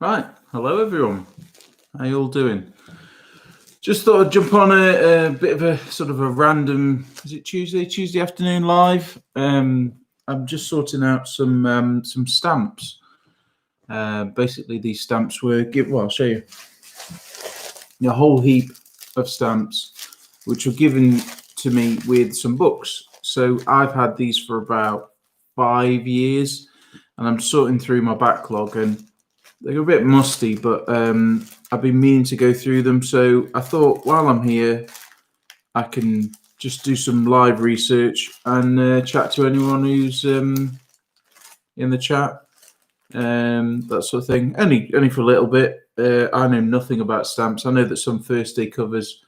Right, hello everyone. How you all doing? Just thought I'd jump on a bit of a sort of a random. Is it Tuesday afternoon live? I'm just sorting out some stamps. Basically, these stamps were given. Well, I'll show you a whole heap of stamps, which were given to me with some books. So I've had these for about 5 years, and I'm sorting through my backlog and. They're a bit musty, but I've been meaning to go through them. So I thought while I'm here, I can just do some live research and chat to anyone who's in the chat, that sort of thing. Only for a little bit. I know nothing about stamps. I know that some first day covers,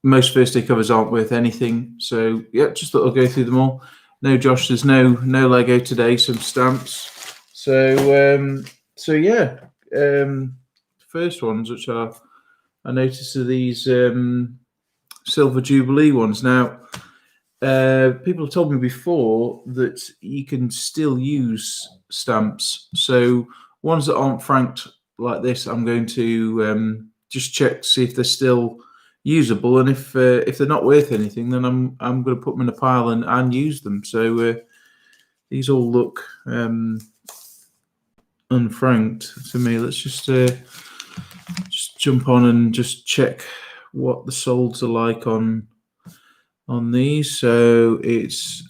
most first day covers aren't worth anything. So yeah, just thought I'll go through them all. No, Josh, there's no Lego today. Some stamps. So yeah, first ones which I noticed are these Silver Jubilee ones. Now, people have told me before that you can still use stamps. So ones that aren't franked like this, I'm going to just check to see if they're still usable, and if they're not worth anything, then I'm going to put them in a pile and use them. So these all look unfranked to me. Let's just jump on and just check what the solds are like on these. So it's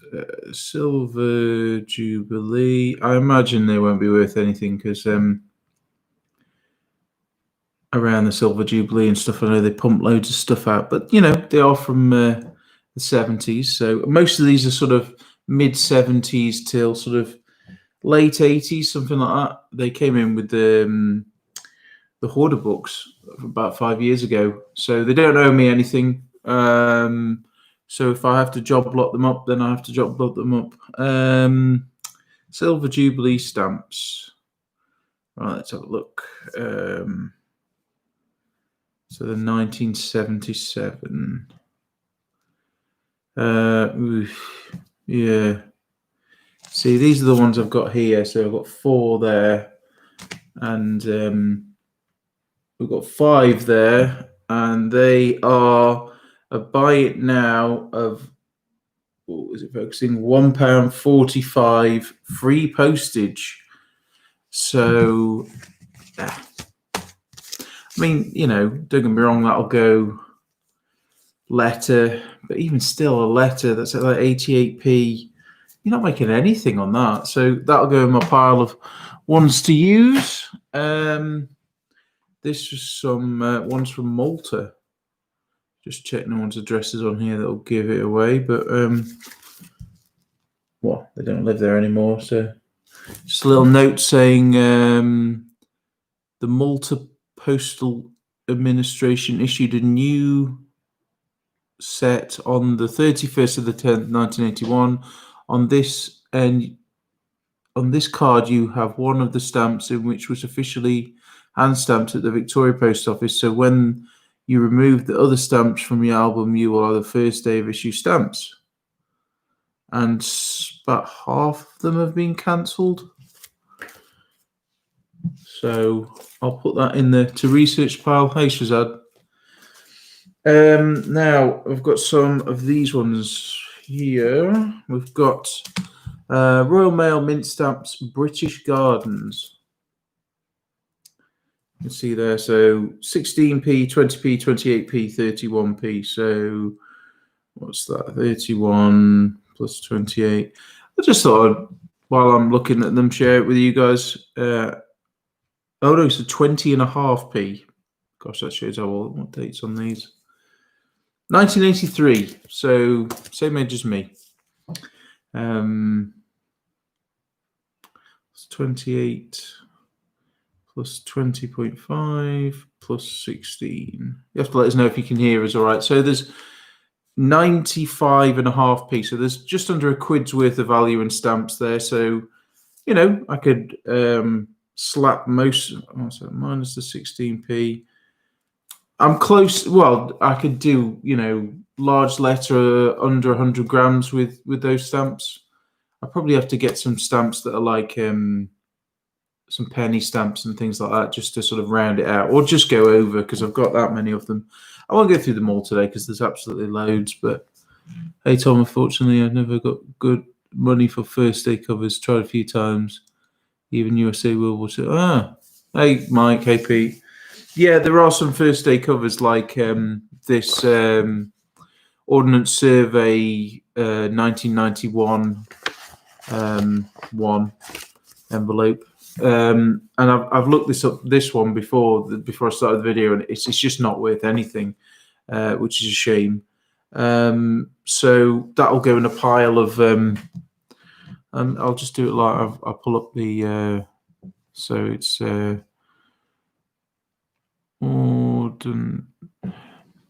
Silver Jubilee. I imagine they won't be worth anything because around the Silver Jubilee and stuff, I know they pump loads of stuff out, but you know they are from the 70s. So most of these are sort of mid 70s till sort of late 80s, something like that. They came in with the Hoarder books about 5 years ago, so they don't owe me anything. So if I have to job lot them up, then I have to job lot them up. Silver Jubilee stamps. Right, let's have a look. So the 1977. Yeah. See, these are the ones I've got here. So I've got 4 there, and we've got 5 there, and they are a buy it now of, what was it focusing? £1.45 free postage. So, I mean, you know, don't get me wrong, that'll go letter, but even still, a letter that's at like 88p. You're not making anything on that, so that'll go in my pile of ones to use. This was some ones from Malta. Just check no one's addresses on here that'll give it away, but well, they don't live there anymore. So just a little note saying the Malta Postal Administration issued a new set on the 31st of the 10th, 1981. On this card, you have one of the stamps in which was officially hand stamped at the Victoria Post Office. So when you remove the other stamps from your album, you will have the first day of issue stamps. And about half of them have been cancelled. So I'll put that in the to research pile. Hey, Shazad. Now I've got some of these ones here. We've got Royal Mail Mint Stamps British Gardens. You can see there, so 16p, 20p, 28p, 31p. So what's that? 31 plus 28. I just thought while I'm looking at them, share it with you guys. Oh no, it's a 20.5p. Gosh, that shows how old. What dates on these? 1983, so same age as me. It's 28 plus 20.5 plus 16. You have to let us know if you can hear us all right. So there's 95.5p. So there's just under a quid's worth of value in stamps there. So, you know, I could slap most, so minus the 16p. I'm close. Well, I could do, you know, large letter under 100 grams with those stamps. I probably have to get some stamps that are like some penny stamps and things like that, just to sort of round it out, or just go over because I've got that many of them. I won't go through them all today because there's absolutely loads. But hey, Tom, unfortunately, I've never got good money for first day covers. Tried a few times, even USA World War II. Hey, Mike. Hey, Pete. Yeah, there are some first day covers like this Ordnance Survey 1991 one envelope. And I've looked this one before I started the video, and it's just not worth anything, which is a shame. So that'll go in a pile of. I'll just do it like I'll pull up the. So it's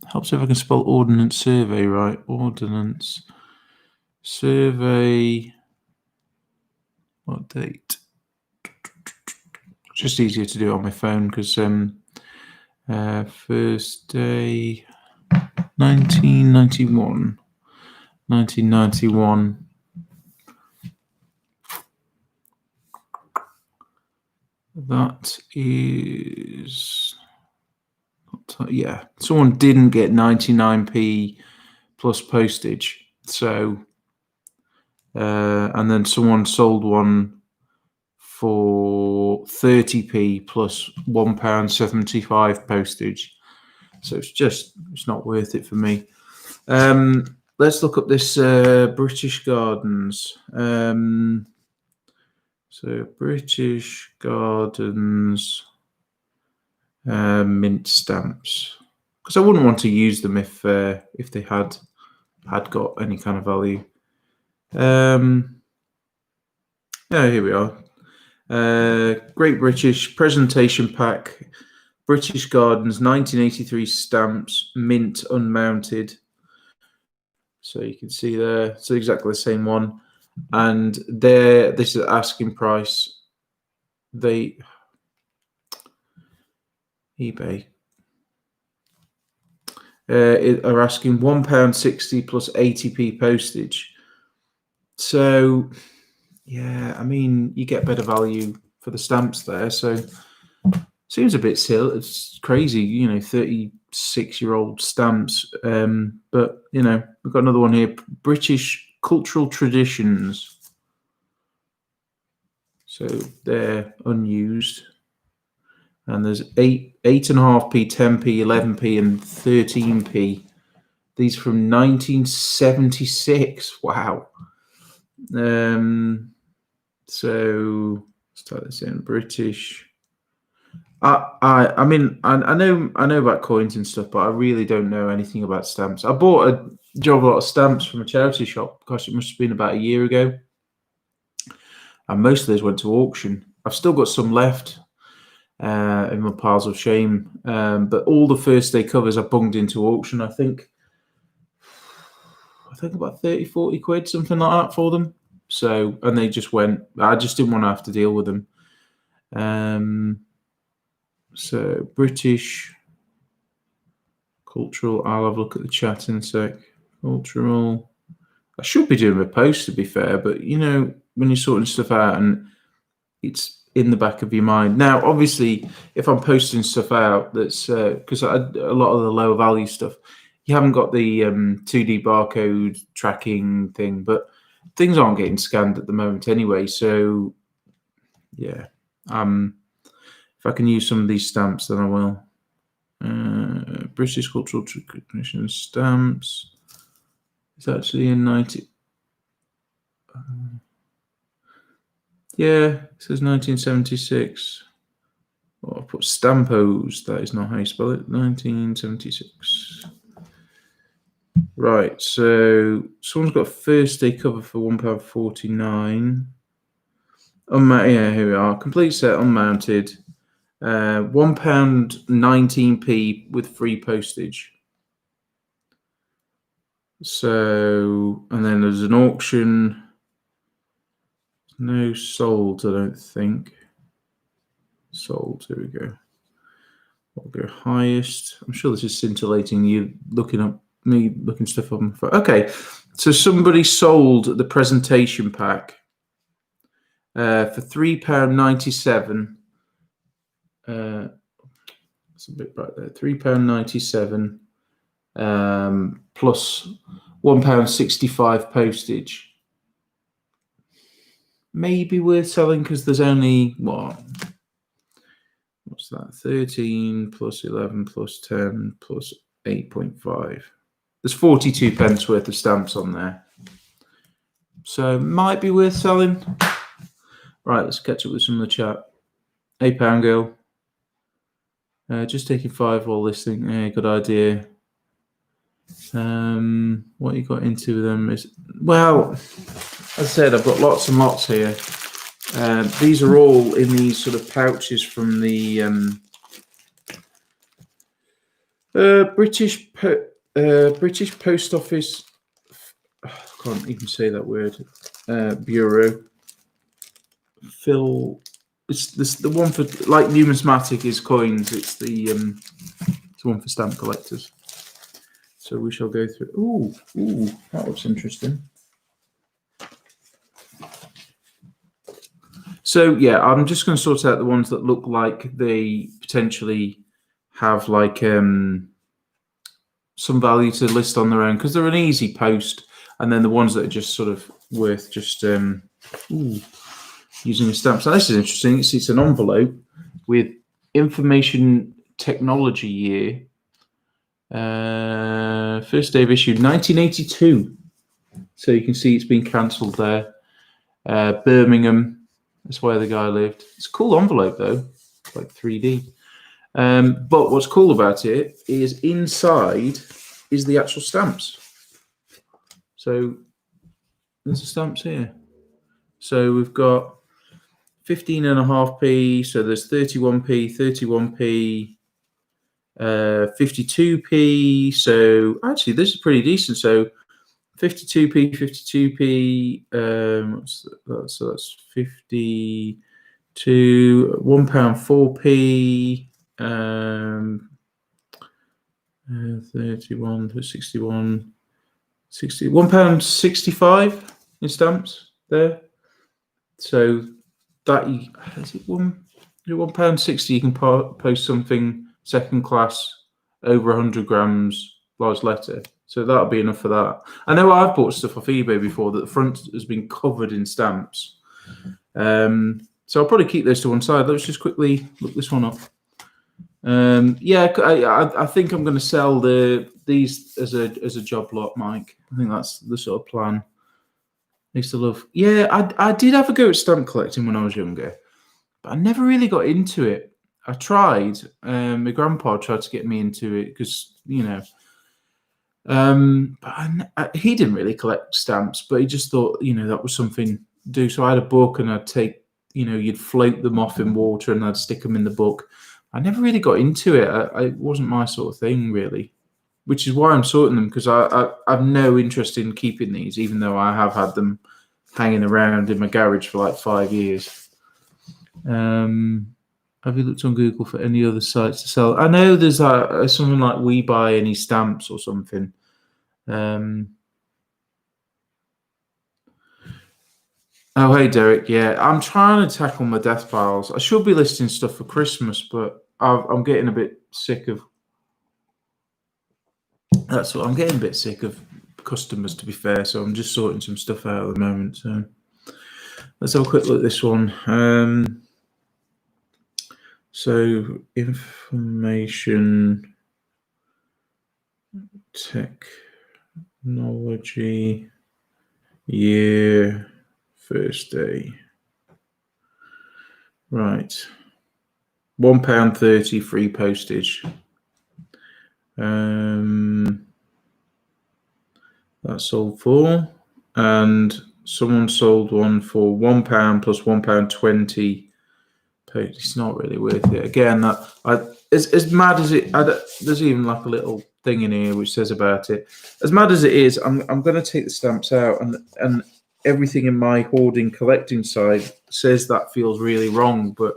helps if I can spell Ordnance Survey right. Ordnance Survey. What date? Just easier to do it on my phone because first day 1991. That is, yeah, someone didn't get 99p plus postage. So, and then someone sold one for 30p plus £1.75 postage. So it's not worth it for me. Let's look up this British Gardens. So British Gardens mint stamps, because I wouldn't want to use them if they had got any kind of value. Yeah, here we are. Great British Presentation Pack, British Gardens 1983 stamps, mint unmounted. So you can see there, it's exactly the same one. And there, this is asking price. eBay are asking £1.60 plus 80p postage. So yeah, I mean, you get better value for the stamps there. So seems a bit silly. It's crazy, 36-year-old stamps. But we've got another one here: British Cultural Traditions. So they're unused, and there's 8.5p, 10p, 11p, and 13p. These from 1976. Wow. So let's type this in: British. I mean, I know about coins and stuff, but I really don't know anything about stamps. I bought a lot of stamps from a charity shop. Gosh, it must have been about a year ago, and most of those went to auction. I've still got some left in my piles of shame, but all the first day covers I bunged into auction. I think about 30-40 quid, something like that, for them. So, and they just went. I just didn't want to have to deal with them. So British Cultural. I'll have a look at the chat in a sec. Cultural. I should be doing a post, to be fair, but when you're sorting stuff out and it's in the back of your mind. Now, obviously, if I'm posting stuff out, that's because a lot of the lower value stuff, you haven't got the 2D barcode tracking thing, but things aren't getting scanned at the moment anyway. So, yeah, if I can use some of these stamps, then I will. British Cultural Tradition stamps. It's actually in 90. Yeah, it says 1976. Oh, I put Stampos. That is not how you spell it. 1976. Right, so someone's got a first day cover for £1.49. Yeah, here we are. Complete set unmounted. £1.19p with free postage. So, and then there's an auction. No sold, I don't think. Sold, here we go. I'll go highest. I'm sure this is scintillating you looking up me looking stuff up on my phone. Okay, so somebody sold the presentation pack for £3.97. That's a bit right there. £3.97 plus £1.65 postage. Maybe worth selling because there's only what's that? 13 plus 11 plus 10 plus 8.5. There's 42 pence worth of stamps on there. So might be worth selling. Right, let's catch up with some of the chat. Hey, Pound Girl. Just taking 5 while listening. Good idea. What you got into them is, well, as I said, I've got lots and lots here. These are all in these sort of pouches from the British Post Office. I can't even say that word. Bureau. It's the one for, like numismatic is coins. It's the one for stamp collectors. So we shall go through. Ooh, that looks interesting. So yeah, I'm just going to sort out the ones that look like they potentially have like some value to list on their own because they're an easy post, and then the ones that are just sort of worth just using a stamp. So this is interesting. It's an envelope with information technology year. First day of issue 1982. So you can see it's been cancelled there. Birmingham. That's where the guy lived. It's a cool envelope though, like 3D. But what's cool about it is inside is the actual stamps. So there's the stamps here. So we've got 15.5p. So there's 31p, 31p, 52p. So actually, this is pretty decent. So 52p, 52p. So that's 52. £1.4p. 31 to 61. £1.65 in stamps there. So that is it £1.60. You can post something second class over 100 grams, large letter. So that'll be enough for that. I know I've bought stuff off eBay before that the front has been covered in stamps. So I'll probably keep those to one side. Let's just quickly look this one up. Yeah, I think I'm going to sell these as a job lot, Mike. I think that's the sort of plan. I used to love. Yeah, I did have a go at stamp collecting when I was younger, but I never really got into it. I tried. My grandpa tried to get me into it because, you know, but he didn't really collect stamps, but he just thought, you know, that was something to do. So I had a book and I'd take, you know, you'd float them off in water and I'd stick them in the book. I never really got into it. It wasn't my sort of thing, really, which is why I'm sorting them, because I've no interest in keeping these, even though I have had them hanging around in my garage for like 5 years. Have you looked on Google for any other sites to sell? I know there's something like We Buy Any Stamps or something. Oh, hey, Derek. Yeah, I'm trying to tackle my death piles. I should be listing stuff for Christmas, but I'm getting a bit sick of. That's what I'm getting a bit sick of customers, to be fair. So I'm just sorting some stuff out at the moment. So let's have a quick look at this one. So information technology year first day. Right. £1.30 free postage. That sold for, and someone sold one for £1 plus £1.20. It's not really worth it. Again, as mad as it, there's even like a little thing in here which says about it. As mad as it is, I'm going to take the stamps out, and everything in my hoarding collecting side says that feels really wrong. But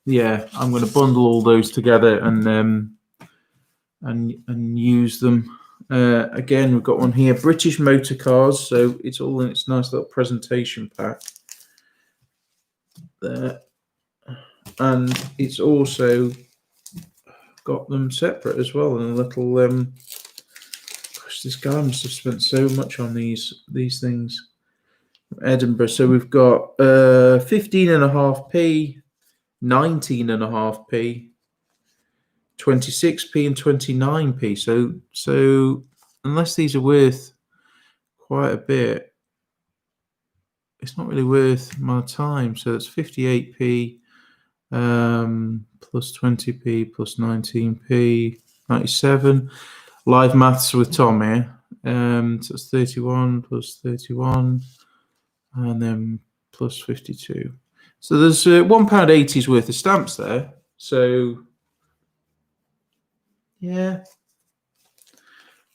yeah, I'm going to bundle all those together and use them Again, we've got one here, British Motor Cars. So it's all in its nice little presentation pack there. And it's also got them separate as well. And a little, gosh, this guy must have spent so much on these things. Edinburgh. So we've got 15.5p, 19.5p, 26p, and 29p. So unless these are worth quite a bit, it's not really worth my time. So it's 58p plus 20p plus 19p, 97. Live maths with Tom here. So it's 31 plus 31. And then plus 52. So there's £1.80's worth of stamps there. So yeah,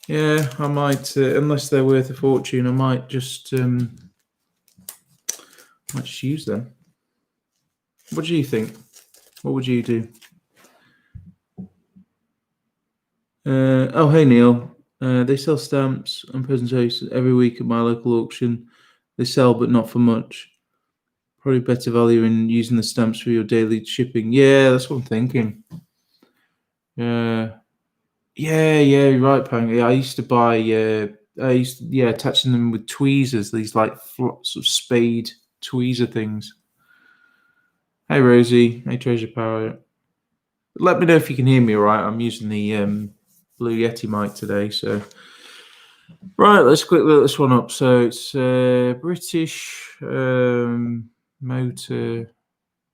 I might, unless they're worth a fortune, I might just use them. What do you think? What would you do? Oh, hey Neil. They sell stamps and presentations every week at my local auction. They sell, but not for much. Probably better value in using the stamps for your daily shipping. Yeah, that's what I'm thinking. Yeah, you're right, Pang. Yeah, I used to buy. Attaching them with tweezers. These like sort of spade tweezer things. Hey Rosie. Hey Treasure Power. Let me know if you can hear me all right. I'm using the Blue Yeti mic today, so. Right, let's quick look this one up. So it's British Motor.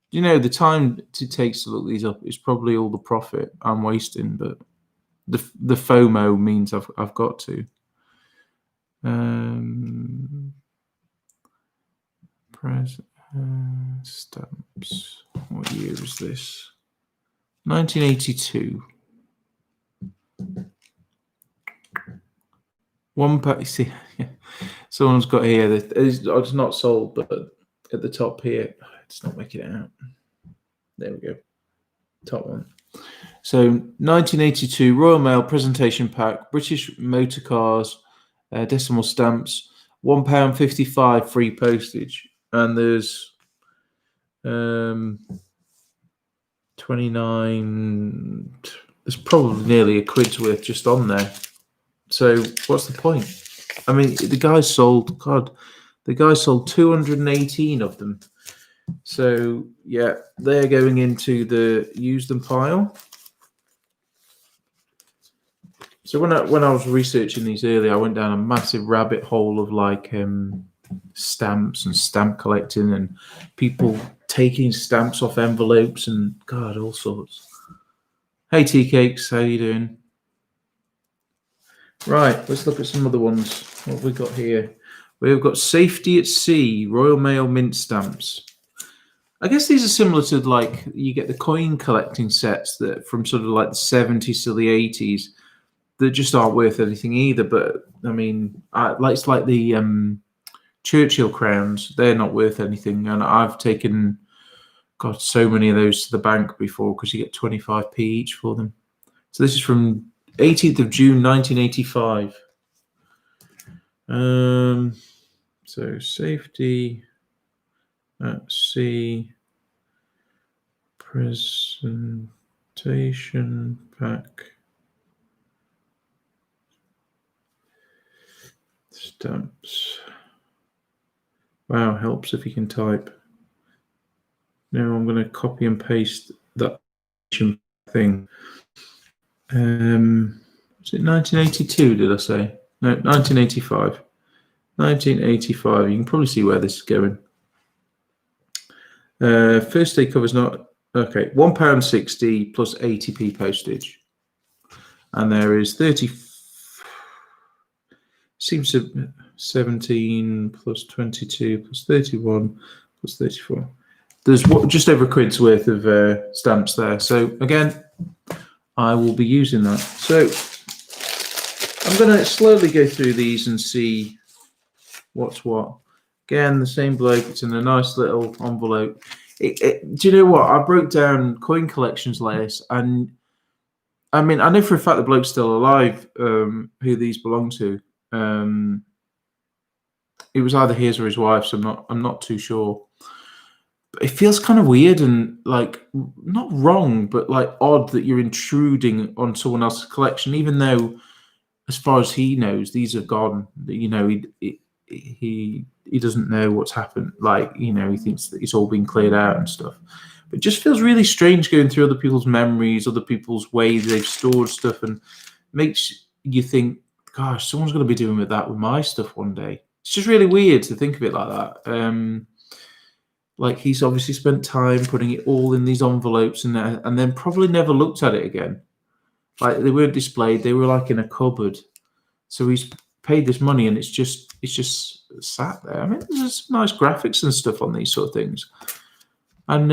You know, the time it takes to look these up is probably all the profit I'm wasting, but the FOMO means I've got to. Stamps. What year is this? 1982. One pack. See, someone's got here. It's not sold, but at the top here, it's not making it out. There we go. Top one. So 1982 Royal Mail presentation pack, British Motor Cars, decimal stamps, £1.55 free postage, and there's 29. There's probably nearly a quid's worth just on there. So what's the point? I mean, the guy sold 218 of them. So yeah, they're going into the use them pile. So when I was researching these earlier, I went down a massive rabbit hole of like stamps and stamp collecting and people taking stamps off envelopes and God, all sorts. Hey Tea Cakes, how you doing? Right, let's look at some other ones. What have we got here? We've got Safety at Sea, Royal Mail mint stamps. I guess these are similar to like you get the coin collecting sets that from sort of like the 70s to the 80s that just aren't worth anything either. But I mean, it's like the Churchill crowns. They're not worth anything, and I've taken so many of those to the bank before because you get 25p each for them. So this is from 18th of June 1985. So Safety at Sea presentation pack stamps. Wow, helps if you can type. Now I'm going to copy and paste that thing. Was it 1982, did I say? No, 1985. 1985. You can probably see where this is going. First day cover's not... Okay, £1.60 plus 80p postage. And there is 30... Seems to 17 plus 22 plus 31 plus 34. There's just over a quid's worth of stamps there. So again, I will be using that. So I'm going to slowly go through these and see what's what. Again, the same bloke. It's in a nice little envelope. Do you know what? I broke down coin collections list, and I mean, I know for a fact the bloke's still alive, who these belong to. It was either his or his wife's. I'm not too sure. But it feels kind of weird and like not wrong, but like odd that you're intruding on someone else's collection, even though, as far as he knows, these are gone. You know, he doesn't know what's happened. Like, you know, he thinks that it's all been cleared out and stuff. But it just feels really strange going through other people's memories, other people's ways they've stored stuff, and makes you think, gosh, someone's going to be doing with that with my stuff one day. It's just really weird to think of it like that. Like, he's obviously spent time putting it all in these envelopes and then probably never looked at it again. Like, they weren't displayed; they were like in a cupboard. So he's paid this money, and it's just sat there. I mean, there's some nice graphics and stuff on these sort of things. And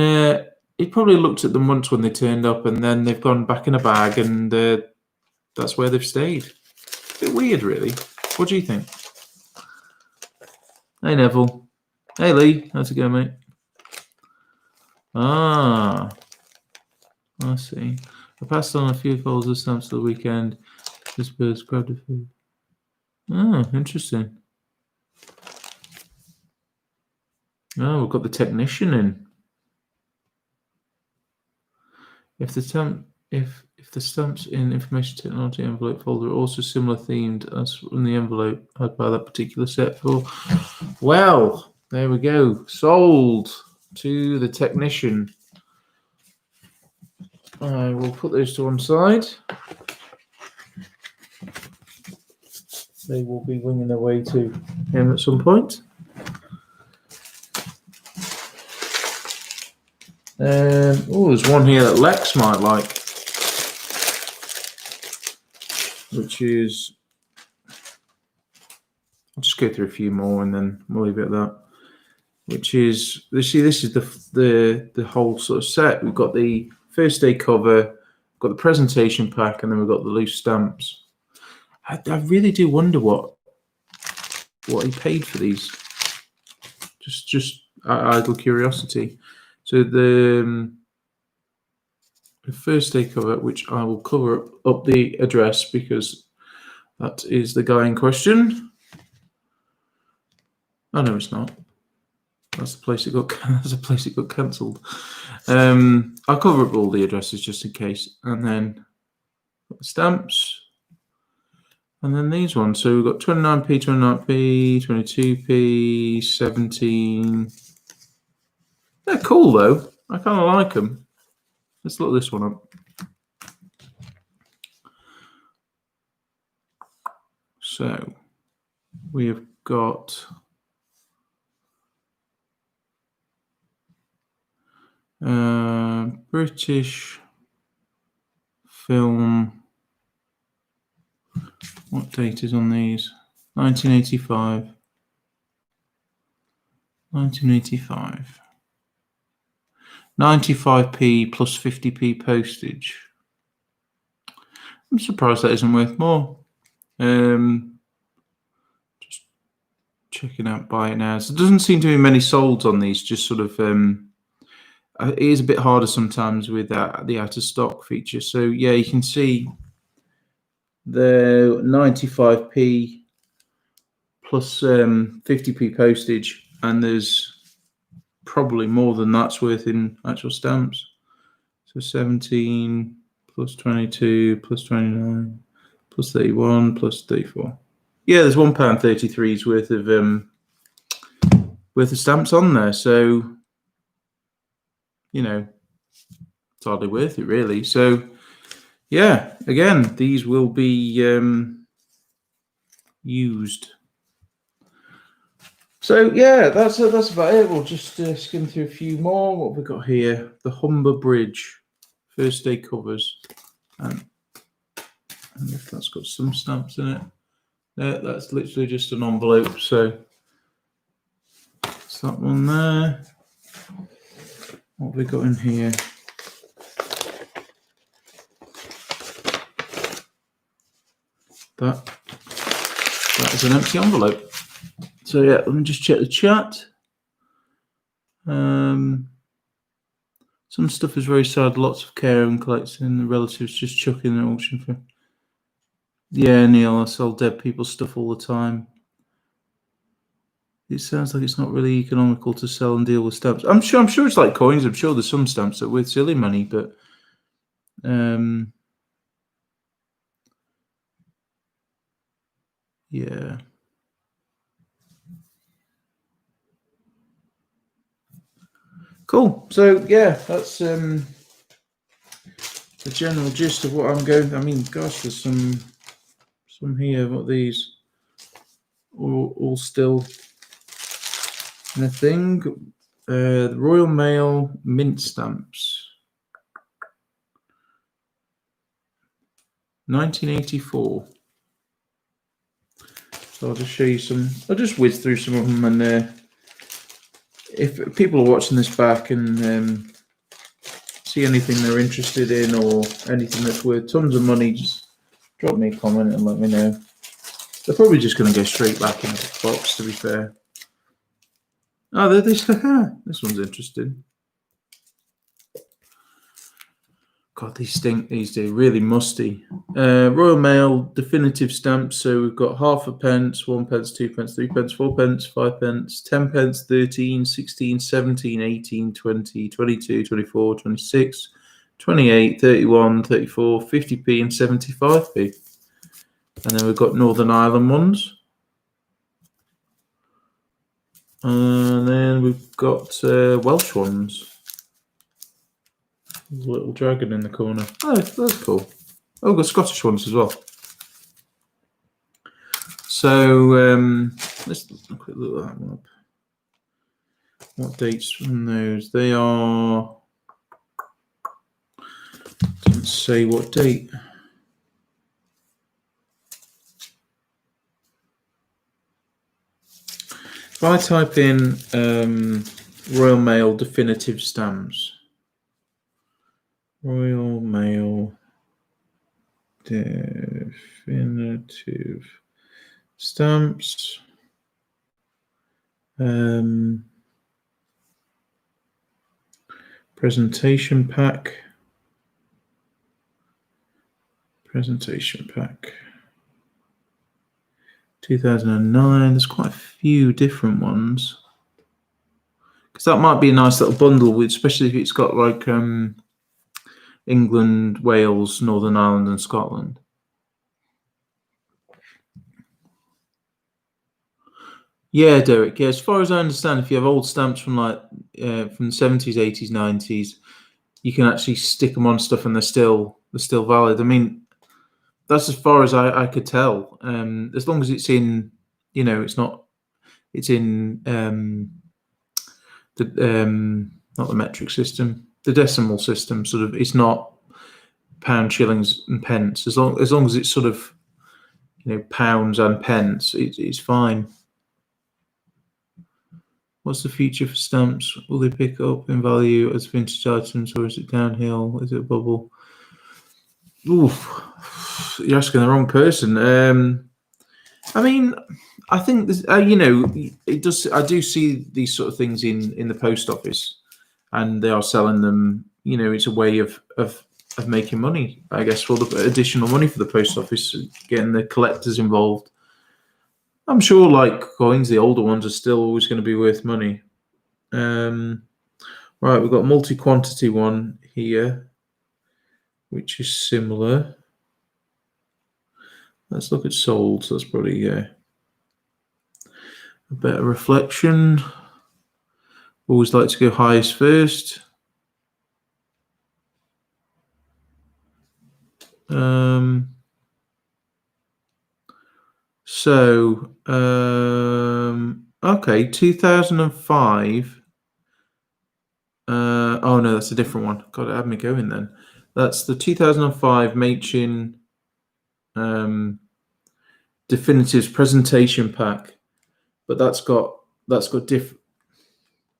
he probably looked at them once when they turned up, and then they've gone back in a bag, and that's where they've stayed. A bit weird, really. What do you think? Hey, Neville. Hey, Lee. How's it going, mate? Ah, I see. I passed on a few folders of stamps for the weekend. This bird's grabbed a few. Oh, interesting. Oh, we've got the technician in. If the stamps in information technology envelope folder are also similar themed as in the envelope I'd buy that particular set for. Well, there we go. Sold to the technician. I will put those to one side. They will be winging their way to him at some point. Oh, there's one here that Lex might like, which is, I'll just go through a few more and then we'll leave it at that. Which is, this is the whole sort of set. We've got the first day cover, we've got the presentation pack, and then we've got the loose stamps. I really do wonder what he paid for these. Just idle curiosity. So the first day cover, which I will cover up the address because that is the guy in question. Oh no, it's not. That's the place it got. That's the place it got cancelled. I'll cover up all the addresses just in case, and then the stamps, and then these ones. So we've got 29p, 29p, 22p, 17. They're cool though. I kind of like them. Let's look this one up. So we have got British film. What date is on these? 1985. 1985. 95p plus 50p postage. I'm surprised that isn't worth more. Just checking out buy it now. So there doesn't seem to be many solds on these. Just sort of it is a bit harder sometimes with the out of stock feature. So yeah, you can see the 95p plus 50p postage, and there's probably more than that's worth in actual stamps. So 17 plus 22 plus 29 plus 31 plus 34. Yeah, there's £1.33's worth of stamps on there. So, you know, it's hardly worth it really. So yeah, again, these will be used. So yeah, that's about it. We'll just skim through a few more. What have we got here? The Humber Bridge first day covers, and if that's got some stamps in it. Yeah, that's literally just an envelope. So it's that one there. What have we got in here? That is an empty envelope. So yeah, let me just check the chat. Some stuff is very sad. Lots of care and collecting. The relatives just chucking an auction for. Yeah, Neil, I sell dead people's stuff all the time. It sounds like it's not really economical to sell and deal with stamps. I'm sure it's like coins. I'm sure there's some stamps that are worth silly money, but yeah. Cool. So yeah, that's the general gist of what I'm going. I mean, gosh, there's some here. What are these? All still in a thing. The Royal Mail mint stamps, 1984. So I'll just show you some. I'll just whiz through some of them, and if people are watching this back and see anything they're interested in or anything that's worth tons of money, just drop me a comment and let me know. They're probably just going to go straight back into the box, to be fair. Oh, this one's interesting. God, these stink. These do really musty. Royal Mail definitive stamps. So we've got half a pence, 1 pence, 2 pence, 3 pence, 4 pence, 5 pence, 10 pence, 13, 16, 17, 18, 20, 22, 24, 26, 28, 31, 34, 50p, and 75p. And then we've got Northern Ireland ones. And then we've got Welsh ones. There's a little dragon in the corner. Oh, that's cool. Oh, we've got Scottish ones as well. So let's look at that one up. What dates from those? They are. Doesn't say what date. If I type in Royal Mail definitive stamps. Royal Mail definitive stamps. Presentation pack. 2009. There's quite a few different ones. Because that might be a nice little bundle, especially if it's got like England, Wales, Northern Ireland, and Scotland. Yeah, Derek. Yeah, as far as I understand, if you have old stamps from like from the 70s, 80s, 90s, you can actually stick them on stuff and they're still valid. I mean, that's as far as I could tell. As long as it's in, it's in the not the metric system, the decimal system. Sort of, it's not pound, shillings, and pence. As long as it's sort of, pounds and pence, it's fine. What's the future for stamps? Will they pick up in value as vintage items, or is it downhill? Is it a bubble? Oof, you're asking the wrong person. I mean, I think this, it does. I do see these sort of things in the post office, and they are selling them. It's a way of making money, I guess, for the additional money for the post office, getting the collectors involved. I'm sure, like coins, the older ones are still always going to be worth money. Right, we've got multi-quantity one here, which is similar. Let's look at sold. So that's probably a better reflection. Always like to go highest first. Okay, 2005. Oh no, that's a different one. God, it had me going then. That's the 2005 Machin Definitives presentation pack, but that's got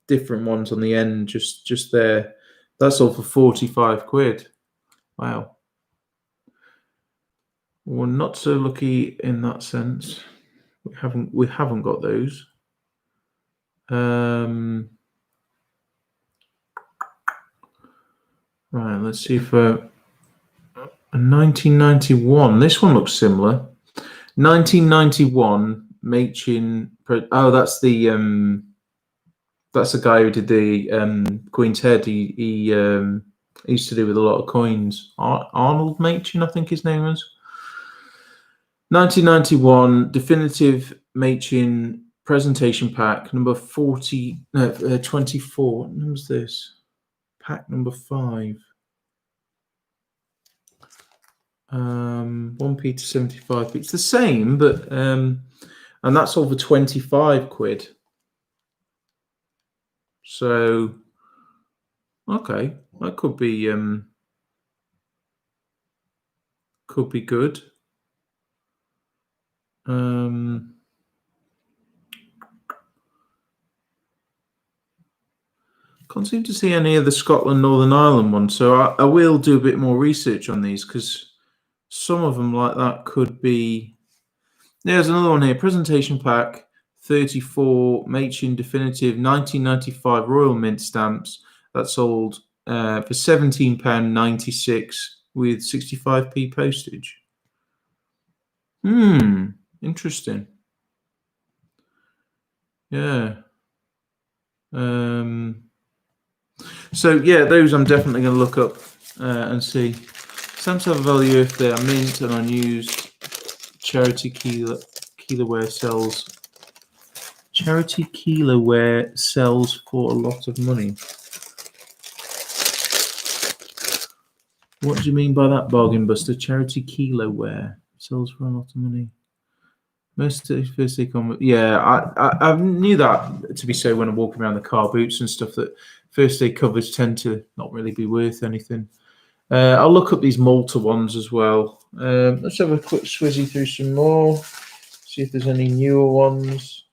different ones on the end. Just there. That's all for 45 quid. Wow. We're not so lucky in that sense. We haven't got those. Right, let's see if 1991. This one looks similar. 1991, Machin. Oh, that's the guy who did the Queen's Head. He used to do with a lot of coins. Arnold Machin, I think his name was. 1991 definitive Machin presentation pack number 40. No, 24. What number's this? Pack number 5. 1p to 75p. It's the same, but and that's all for 25 quid. So okay, that could be good. Can't seem to see any of the Scotland Northern Ireland ones, so I will do a bit more research on these because some of them like that could be. There's another one here. Presentation pack 34 Machin definitive 1995 Royal Mint stamps that sold for £17.96 with 65p postage. Interesting. Yeah. So yeah, those I'm definitely going to look up and see. Stamps have a value if they are mint and unused. Charity Kiloware sells. Charity Kiloware sells for a lot of money. What do you mean by that, Bargain Buster? Charity Kiloware sells for a lot of money. Most first e-commerce. Yeah, I knew that to be so when I'm walking around the car boots and stuff, that first day covers tend to not really be worth anything. I'll look up these Malta ones as well. Let's have a quick swizzy through some more. See if there's any newer ones.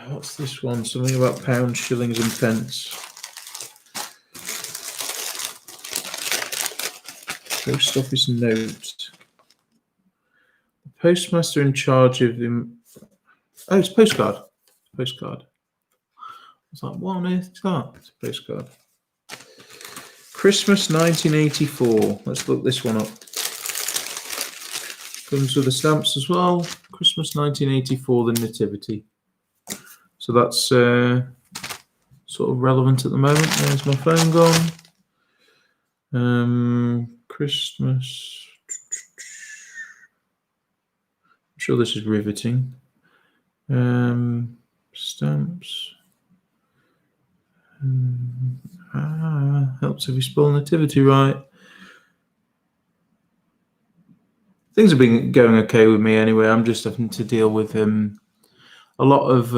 What's this one? Something about pounds, shillings, and pence. Post office note. The postmaster in charge of him. Oh, it's postcard. Postcard. It's like, what on earth is that? It's a postcard. Christmas 1984. Let's look this one up. Comes with the stamps as well. Christmas 1984, the Nativity. So that's sort of relevant at the moment. There's my phone gone. Christmas. I'm sure this is riveting. Stamps. Helps if you spell Nativity right. Things have been going okay with me anyway. I'm just having to deal with a lot of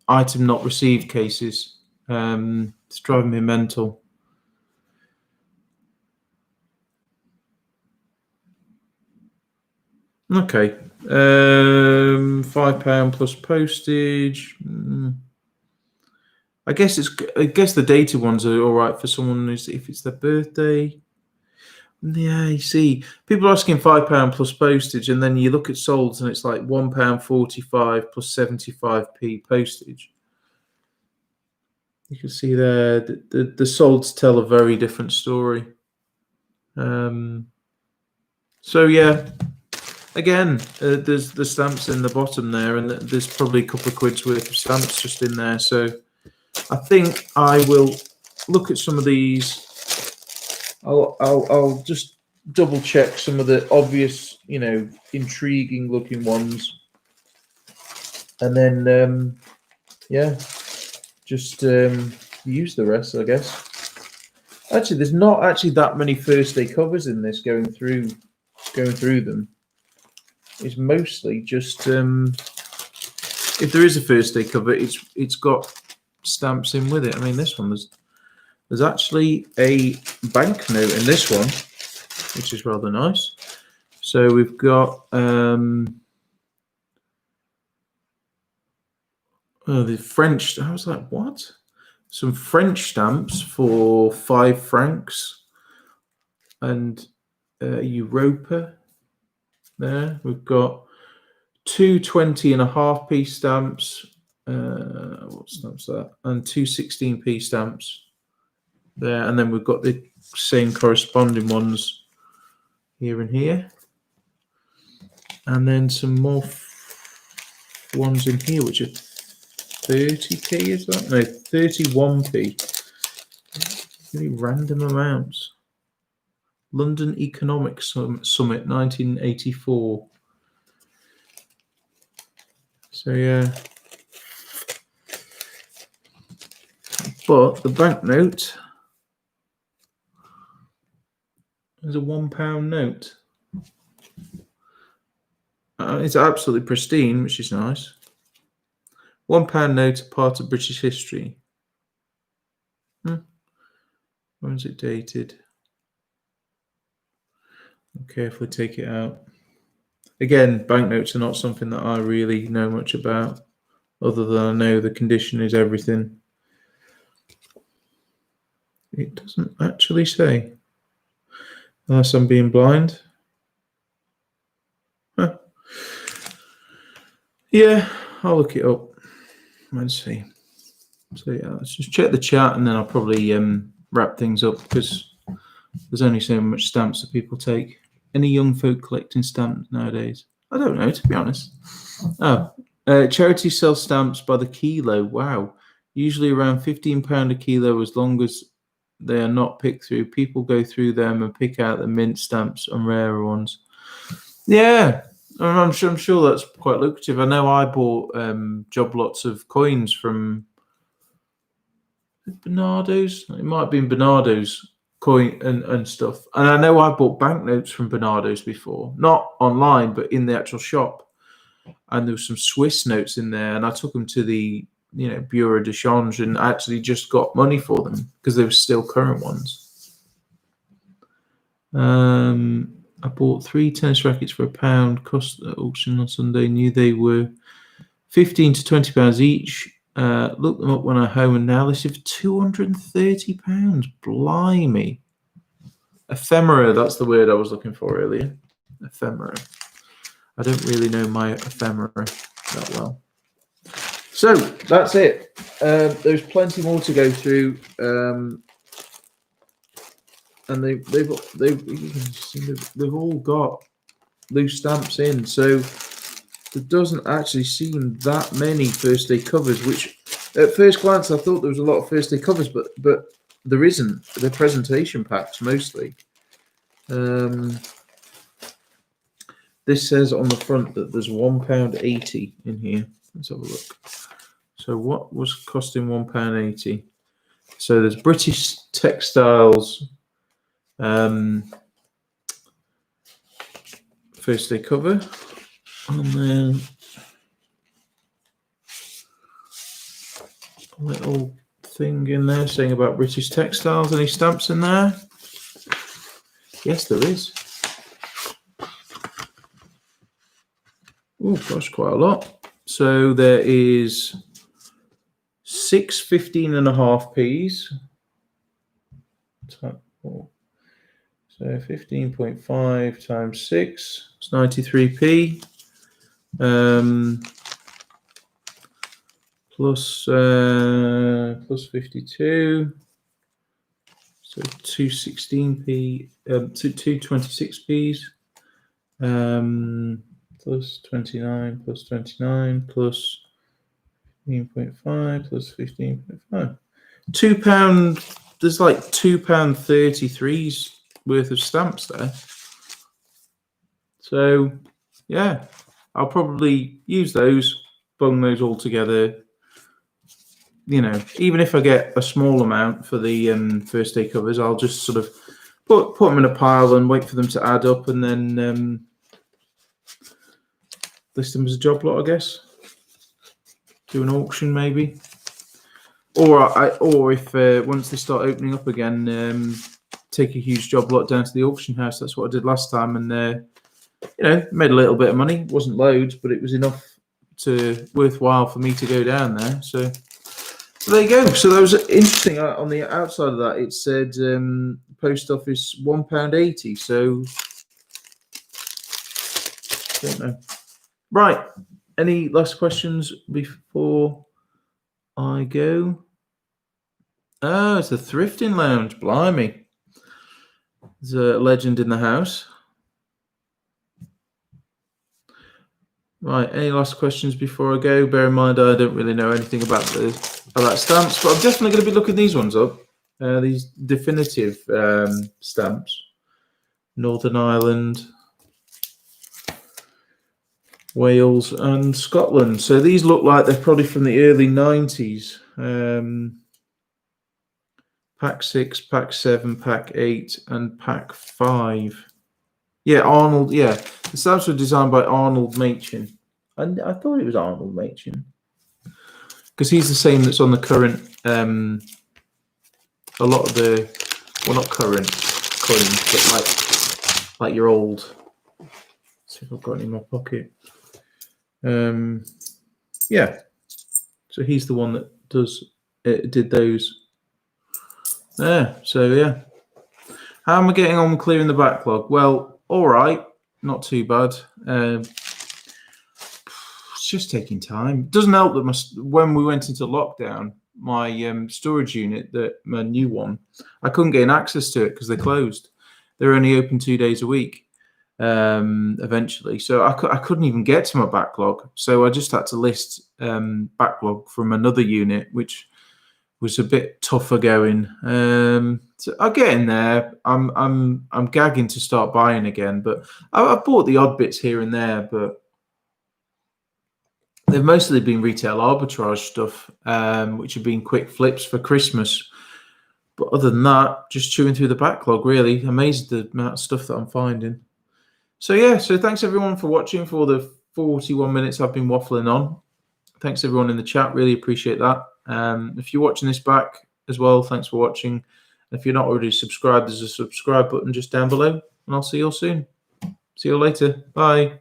item not received cases. It's driving me mental. Okay, £5 plus postage. I guess the data ones are all right for someone if it's their birthday. Yeah, you see, people are asking £5 plus postage, and then you look at solds and it's like £1.45 plus 75p postage. You can see there the solds tell a very different story. So yeah, again, there's the stamps in the bottom there, and there's probably a couple of quid's worth of stamps just in there. So I think I will look at some of these. I'll just double check some of the obvious, intriguing looking ones, and then yeah, just use the rest, I guess. Actually, there's not actually that many first day covers in this. Going through them is mostly just if there is a first day cover, it's got stamps in with it. I mean, this one there's actually a banknote in this one, which is rather nice. So we've got the French. I was like, what? Some French stamps for 5 francs and Europa. There we've got 2 20.5p stamps what stamps that? And 2 16p stamps there, and then we've got the same corresponding ones here and here, and then some more ones in here which are 30p. Is that no 31p? Really random amounts. London Economic Summit 1984. So yeah, but the banknote is a £1 note. It's absolutely pristine, which is nice. £1 note, a part of British history. When was it dated? I'll carefully take it out. Again, banknotes are not something that I really know much about, other than I know the condition is everything. It doesn't actually say, unless I'm being blind. Huh. Yeah, I'll look it up. Let's see. So yeah, let's just check the chat, and then I'll probably wrap things up, because there's only so much stamps that people take. Any young folk collecting stamps nowadays? I don't know, to be honest. Oh, charity sells stamps by the kilo. Wow. Usually around £15 a kilo, as long as they are not picked through. People go through them and pick out the mint stamps and rarer ones. Yeah, I'm sure that's quite lucrative. I know I bought job lots of coins from Bernardo's. It might have been Bernardo's coin and stuff. And I know I bought banknotes from Bernardo's before, not online, but in the actual shop. And there was some Swiss notes in there, and I took them to the Bureau de Change and actually just got money for them because they were still current ones. I bought 3 tennis rackets for £1. Cost at auction on Sunday. Knew they were £15 to £20 each. Looked them up when I home, and now they say £230. Blimey. Ephemera, that's the word I was looking for earlier. Ephemera. I don't really know my ephemera that well. So that's it. There's plenty more to go through, and they've all got loose stamps in. So there doesn't actually seem that many first day covers, which at first glance I thought there was a lot of first day covers, but there isn't. They're presentation packs mostly. This says on the front that there's £1.80 in here. Let's have a look. So what was costing £1.80? So there's British Textiles first day cover, and then a little thing in there saying about British Textiles. Any stamps in there? Yes, there is. Oh gosh, quite a lot. So there is 6 15.5p's. So 15.5 times 6 is 93p. Plus 52. So 2 16p, 2 26p's. Plus 29 plus 29 plus 15.5 plus 15.5. £2. There's like £2.33's worth of stamps there. So yeah, I'll probably use those, bung those all together. Even if I get a small amount for the first day covers, I'll just sort of put them in a pile and wait for them to add up, and then list them as a job lot, I guess. Do an auction maybe, or if once they start opening up again, take a huge job lot down to the auction house. That's what I did last time, and made a little bit of money. It wasn't loads, but it was enough worthwhile for me to go down there. So there you go. So that was interesting. On the outside of that, it said post office £1.80. So don't know. Right. Any last questions before I go. Oh, it's the Thrifting Lounge. Blimey. There's a legend in the house. Right, any last questions before I go? Bear in mind, I don't really know anything about stamps, but I'm definitely going to be looking these ones up. These definitive stamps. Northern Ireland, Wales, and Scotland. So these look like they're probably from the early 90s. Pack 6, Pack 7, Pack 8, and Pack 5. Yeah, Arnold. Yeah, the stamps were designed by Arnold Machin. And I thought it was Arnold Machin because he's the same that's on the current. A lot of the, well, not current coins, but like your old. Let's see if I've got any in my pocket. Yeah. So he's the one that did those. Yeah. So yeah. How am I getting on clearing the backlog? Well, all right, not too bad. It's just taking time. It doesn't help that when we went into lockdown, my storage unit, my new one, I couldn't gain access to it because they closed. They're only open 2 days a week. Eventually, so I couldn't even get to my backlog. So I just had to list backlog from another unit, which was a bit tougher going. So I'll get in there. I'm gagging to start buying again, but I've bought the odd bits here and there, but they've mostly been retail arbitrage stuff, which have been quick flips for Christmas. But other than that, just chewing through the backlog, really. Amazed the amount of stuff that I'm finding. So yeah, so thanks everyone for watching for the 41 minutes I've been waffling on. Thanks everyone in the chat, really appreciate that. If you're watching this back as well, thanks for watching. If you're not already subscribed, there's a subscribe button just down below, and I'll see you all soon. See you later. Bye.